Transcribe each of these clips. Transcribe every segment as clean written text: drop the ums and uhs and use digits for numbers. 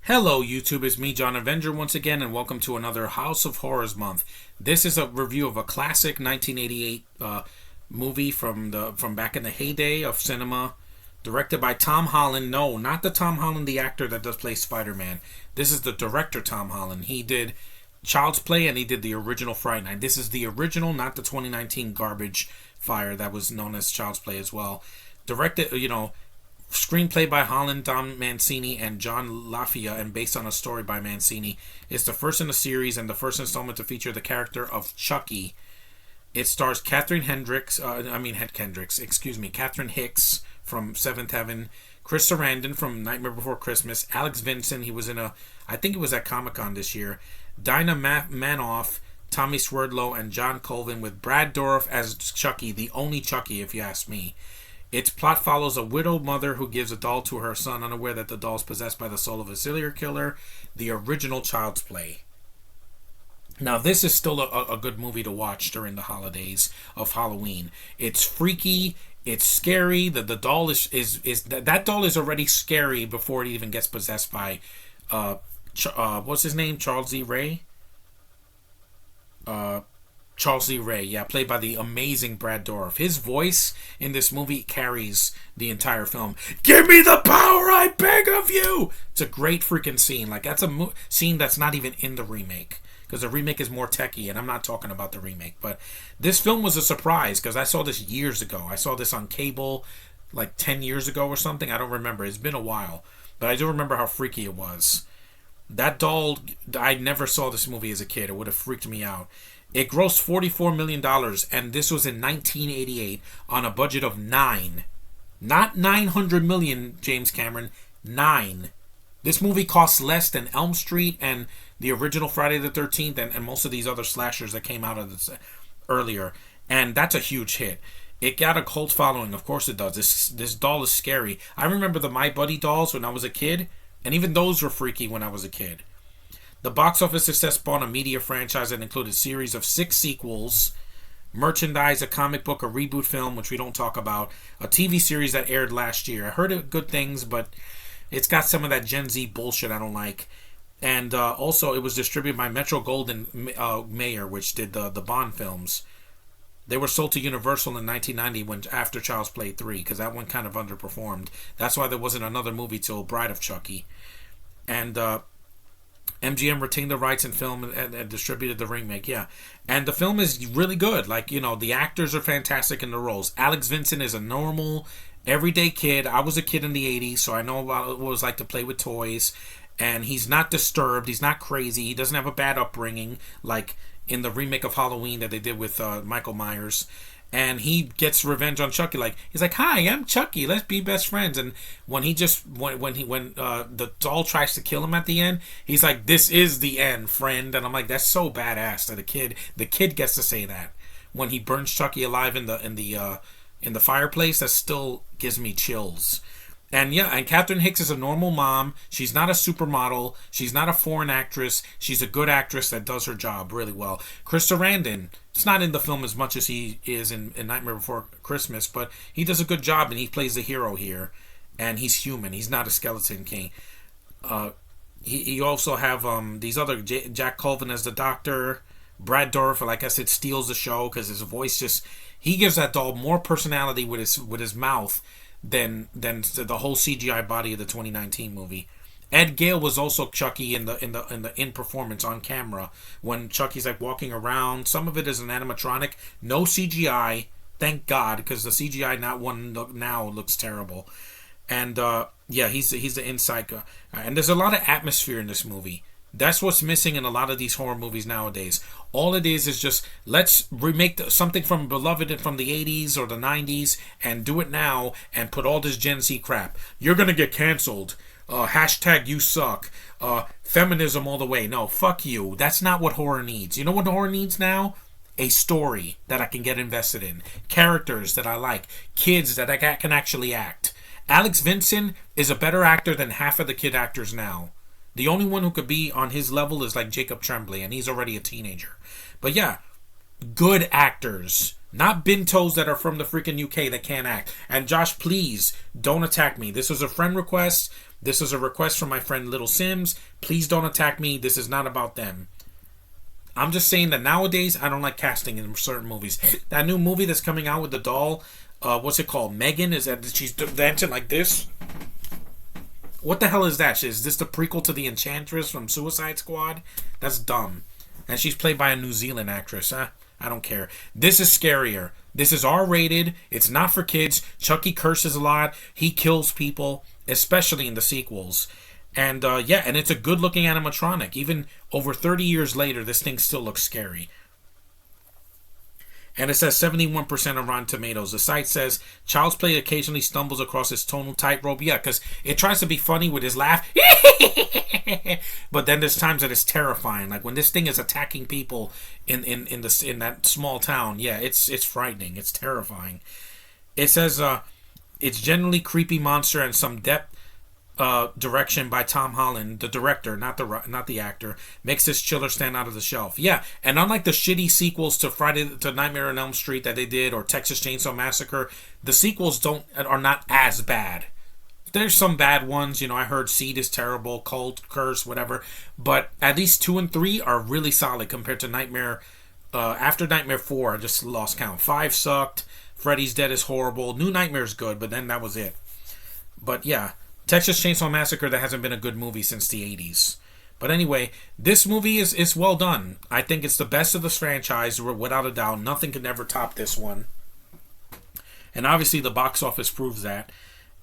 Hello, YouTube. It's me, John Avenger, once again, and welcome to another House of Horrors month. This is a review of a classic 1988 movie from back in the heyday of cinema, directed by Tom Holland. No, not the Tom Holland, the actor that does play Spider-Man. This is the director, Tom Holland. He did Child's Play and he did the original Fright Night. This is the original, not the 2019 garbage fire that was known as Child's Play as well. Directed, screenplay by Holland, Don Mancini, and John LaFia, and based on a story by Mancini. It's the first in the series and the first installment to feature the character of Chucky. It stars Catherine Hicks from Seventh Heaven, Chris Sarandon from Nightmare Before Christmas, Alex Vincent, he was in I think it was at Comic-Con this year, Dinah Manoff, Tommy Swerdlow, and John Colvin, with Brad Dourif as Chucky, the only Chucky if you ask me. Its plot follows a widowed mother who gives a doll to her son, unaware that the doll is possessed by the soul of a serial killer. The original Child's Play. Now, this is still a good movie to watch during the holidays of Halloween. It's freaky. It's scary. The doll is that doll is already scary before it even gets possessed by what's his name? Charles E. Ray. Charles Lee Ray, played by the amazing Brad Dourif. His voice in this movie carries the entire film. Give me the power, I beg of you! It's a great freaking scene. Like, that's a scene that's not even in the remake, because the remake is more techie, and I'm not talking about the remake. But this film was a surprise, because I saw this years ago. I saw this on cable like 10 years ago or something. I don't remember. It's been a while. But I do remember how freaky it was. That doll, I never saw this movie as a kid. It would have freaked me out. It grossed $44 million, and this was in 1988 on a budget of $9. Not $900 million, James Cameron. $9. This movie costs less than Elm Street and the original Friday the 13th and most of these other slashers that came out of this earlier. And that's a huge hit. It got a cult following. Of course it does. This doll is scary. I remember the My Buddy dolls when I was a kid, and even those were freaky when I was a kid. The box office success spawned a media franchise that included a series of 6 sequels, merchandise, a comic book, a reboot film, which we don't talk about, a TV series that aired last year. I heard good things, but it's got some of that Gen Z bullshit I don't like. And also, it was distributed by Metro-Goldwyn-Mayer, which did the Bond films. They were sold to Universal in 1990 after Child's Play 3, because that one kind of underperformed. That's why there wasn't another movie till Bride of Chucky. And MGM retained the rights in film and distributed the remake, And the film is really good. Like, the actors are fantastic in the roles. Alex Vincent is a normal, everyday kid. I was a kid in the 80s, so I know about what it was like to play with toys. And he's not disturbed. He's not crazy. He doesn't have a bad upbringing, like in the remake of Halloween that they did with Michael Myers. And he gets revenge on Chucky. Like, he's like, "Hi, I'm Chucky. Let's be best friends." And when the doll tries to kill him at the end, he's like, "This is the end, friend." And I'm like, that's so badass that the kid gets to say that when he burns Chucky alive in the fireplace. That still gives me chills. And Catherine Hicks is a normal mom. She's not a supermodel. She's not a foreign actress. She's a good actress that does her job really well. Chris Sarandon, it's not in the film as much as he is in Nightmare Before Christmas, but he does a good job, and he plays the hero here. And he's human. He's not a skeleton king. He also have these other Jack Colvin as the doctor. Brad Dourif, like I said, steals the show because his voice he gives that doll more personality with his mouth than the whole CGI body of the 2019 movie. Ed Gale was also Chucky in performance on camera when Chucky's like walking around. Some of it is an animatronic, no CGI, thank God, because the CGI now looks terrible. And he's the inside guy. And there's a lot of atmosphere in this movie. That's what's missing in a lot of these horror movies nowadays. All it is just, let's remake something from Beloved and from the 80s or the 90s and do it now and put all this Gen Z crap. You're going to get canceled. Hashtag you suck. Feminism all the way. No, fuck you. That's not what horror needs. You know what horror needs now? A story that I can get invested in. Characters that I like. Kids that I can actually act. Alex Vincent is a better actor than half of the kid actors now. The only one who could be on his level is like Jacob Tremblay, and he's already a teenager. But good actors. Not bintos that are from the freaking UK that can't act. And Josh, please, don't attack me. This was a friend request. This is a request from my friend Little Sims. Please don't attack me. This is not about them. I'm just saying that nowadays I don't like casting in certain movies. That new movie that's coming out with the doll, what's it called? Megan, is that she's dancing like this? What the hell is that? Is this the prequel to the Enchantress from Suicide Squad? That's dumb. And she's played by a New Zealand actress. I don't care. This is scarier. This is R-rated. It's not for kids. Chucky curses a lot. He kills people, especially in the sequels. And and it's a good-looking animatronic. Even over 30 years later, this thing still looks scary. And it says 71% on Rotten Tomatoes. The site says Child's Play occasionally stumbles across its tonal tightrope. Yeah, because it tries to be funny with his laugh. But then there's times that it's terrifying. Like when this thing is attacking people in that small town. Yeah, it's frightening. It's terrifying. It says it's generally creepy monster and some depth direction by Tom Holland, the director, not the actor, makes this chiller stand out of the shelf. Yeah, and unlike the shitty sequels to Nightmare on Elm Street that they did, or Texas Chainsaw Massacre, the sequels are not as bad. There's some bad ones, I heard Seed is terrible, Cult, Curse, whatever, but at least 2 and 3 are really solid compared to Nightmare. After Nightmare 4, I just lost count. 5 sucked. Freddy's Dead is horrible. New Nightmare's good, but then that was it. But yeah. Texas Chainsaw Massacre, that hasn't been a good movie since the 80s. But anyway, this movie is well done. I think it's the best of the franchise, without a doubt. Nothing can ever top this one. And obviously the box office proves that.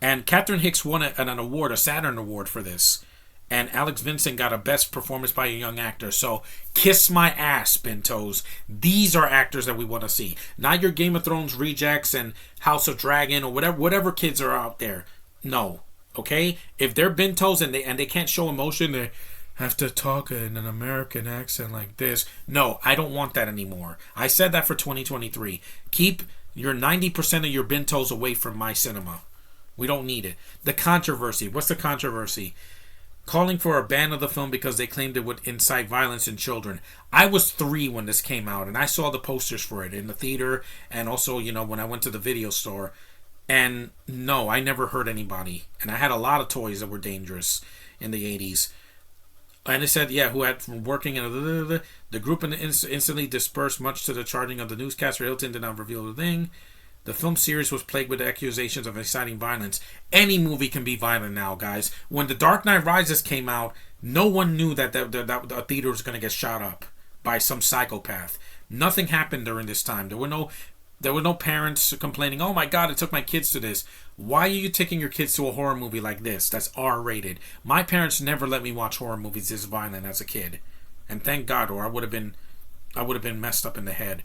And Catherine Hicks won an award, a Saturn Award for this. And Alex Vincent got a Best Performance by a Young Actor. So, kiss my ass, Bentos. These are actors that we want to see. Not your Game of Thrones rejects and House of Dragon or whatever kids are out there. No. Okay, if they're bentos and they can't show emotion, they have to talk in an American accent like this. No, I don't want that anymore. I said that for 2023. Keep your 90% of your bentos away from my cinema. We don't need it. The controversy. What's the controversy? Calling for a ban of the film because they claimed it would incite violence in children. I was 3 when this came out, and I saw the posters for it in the theater, and also, when I went to the video store. And no, I never hurt anybody. And I had a lot of toys that were dangerous in the 80s. And it said, who had from working in the group instantly dispersed, much to the charging of the newscaster. Hilton did not reveal the thing. The film series was plagued with accusations of inciting violence. Any movie can be violent now, guys. When The Dark Knight Rises came out, no one knew that the theater was going to get shot up by some psychopath. Nothing happened during this time. There were no parents complaining, oh my God, I took my kids to this. Why are you taking your kids to a horror movie like this that's R-rated? My parents never let me watch horror movies this violent as a kid. And thank God, or I would have been messed up in the head.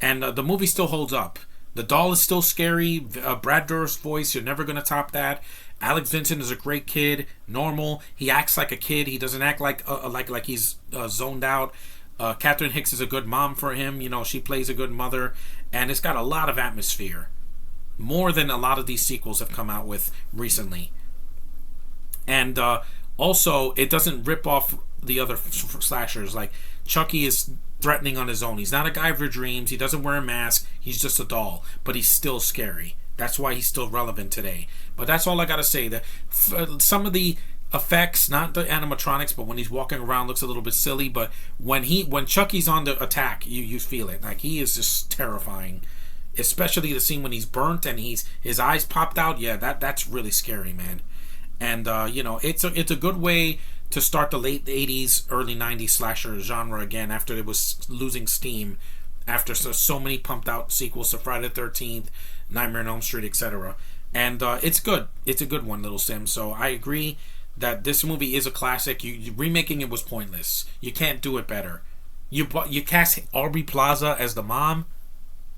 And the movie still holds up. The doll is still scary. Brad Dourif's voice, you're never going to top that. Alex Vincent is a great kid, normal. He acts like a kid. He doesn't act like he's zoned out. Catherine Hicks is a good mom for him. She plays a good mother. And it's got a lot of atmosphere. More than a lot of these sequels have come out with recently. And also, it doesn't rip off the other slashers. Like, Chucky is threatening on his own. He's not a guy of your dreams. He doesn't wear a mask. He's just a doll. But he's still scary. That's why he's still relevant today. But that's all I gotta say. Some of the effects, not the animatronics, but when he's walking around looks a little bit silly, but when Chucky's on the attack, you feel it. Like, he is just terrifying. Especially the scene when he's burnt and his eyes popped out. Yeah, that's really scary, man. And it's a good way to start the late 80s, early 90s slasher genre again after it was losing steam after so many pumped out sequels to Friday the 13th, Nightmare on Elm Street, etc. And it's good. It's a good one, Little Sim. So I agree that this movie is a classic. Remaking it was pointless. You can't do it better. You cast Aubrey Plaza as the mom.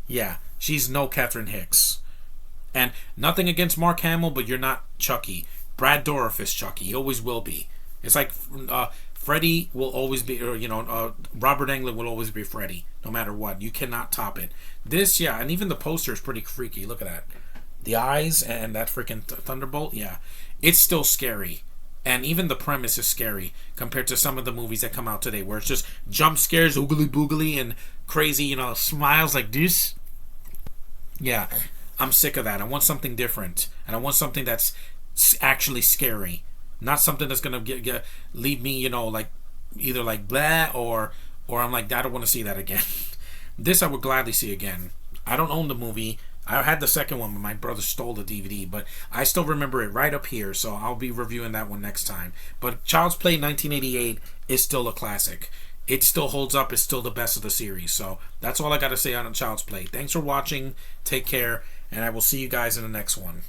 Yeah, she's no Catherine Hicks. And nothing against Mark Hamill, but you're not Chucky. Brad Dourif is Chucky. He always will be. It's like Freddy will always be, or Robert Englund will always be Freddy, no matter what. You cannot top it. This, yeah, and even the poster is pretty freaky. Look at that. The eyes and that freaking thunderbolt, yeah. It's still scary. And even the premise is scary compared to some of the movies that come out today, where it's just jump scares, oogly boogly, and crazy, smiles like this. Yeah, I'm sick of that. I want something different. And I want something that's actually scary. Not something that's gonna leave me, like either like blah or I'm like, I don't want to see that again. This I would gladly see again. I don't own the movie. I had the second one, but my brother stole the DVD. But I still remember it right up here, so I'll be reviewing that one next time. But Child's Play 1988 is still a classic. It still holds up. It's still the best of the series. So that's all I got to say on Child's Play. Thanks for watching. Take care, and I will see you guys in the next one.